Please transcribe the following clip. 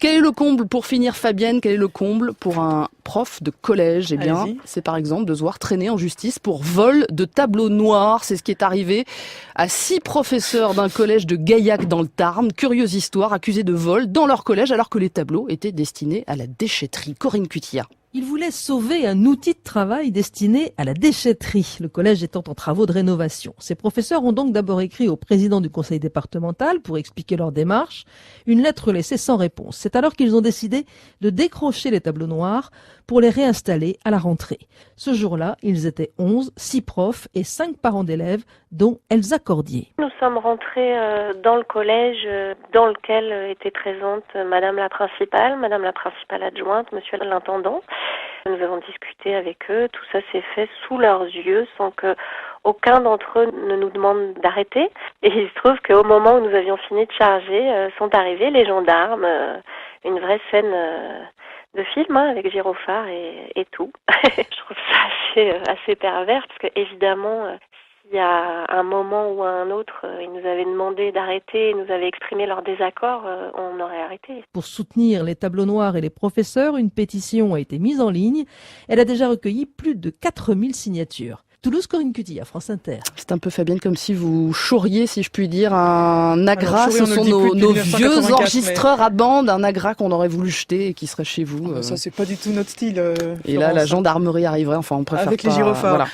Quel est le comble pour finir, Fabienne? Quel est le comble pour un prof de collège? Eh bien, c'est par exemple de se voir traîner en justice pour vol de tableaux noirs. C'est ce qui est arrivé à 6 professeurs d'un collège de Gaillac dans le Tarn. Curieuse histoire, accusés de vol dans leur collège alors que les tableaux étaient destinés à la déchetterie. Corinne Cutilla. Il voulait sauver un outil de travail destiné à la déchetterie, le collège étant en travaux de rénovation. Ces professeurs ont donc d'abord écrit au président du conseil départemental pour expliquer leur démarche, une lettre laissée sans réponse. C'est alors qu'ils ont décidé de décrocher les tableaux noirs pour les réinstaller à la rentrée. Ce jour-là, ils étaient 11, 6 profs et 5 parents d'élèves, dont Elsa Cordier. Nous sommes rentrés dans le collège dans lequel était présente madame la principale adjointe, monsieur l'intendant. Nous avons discuté avec eux, tout ça s'est fait sous leurs yeux sans que aucun d'entre eux ne nous demande d'arrêter. Et il se trouve qu'au moment où nous avions fini de charger, sont arrivés les gendarmes, une vraie scène de film avec gyrophare et tout. Je trouve ça assez pervers parce que évidemment, il y a un moment ou un autre, ils nous avaient demandé d'arrêter, ils nous avaient exprimé leur désaccord, on aurait arrêté. Pour soutenir les tableaux noirs et les professeurs, une pétition a été mise en ligne. Elle a déjà recueilli plus de 4000 signatures. Toulouse, Corinne Cutilla, France Inter. C'est un peu, Fabienne, comme si vous chouriez, si je puis dire, un agra. Ce sont nos vieux enregistreurs à bande, un agra qu'on aurait voulu jeter et qui serait chez vous. Ça, c'est pas du tout notre style. Et là, la gendarmerie arriverait, enfin, on préfère avec pas, les gyrophares. Voilà.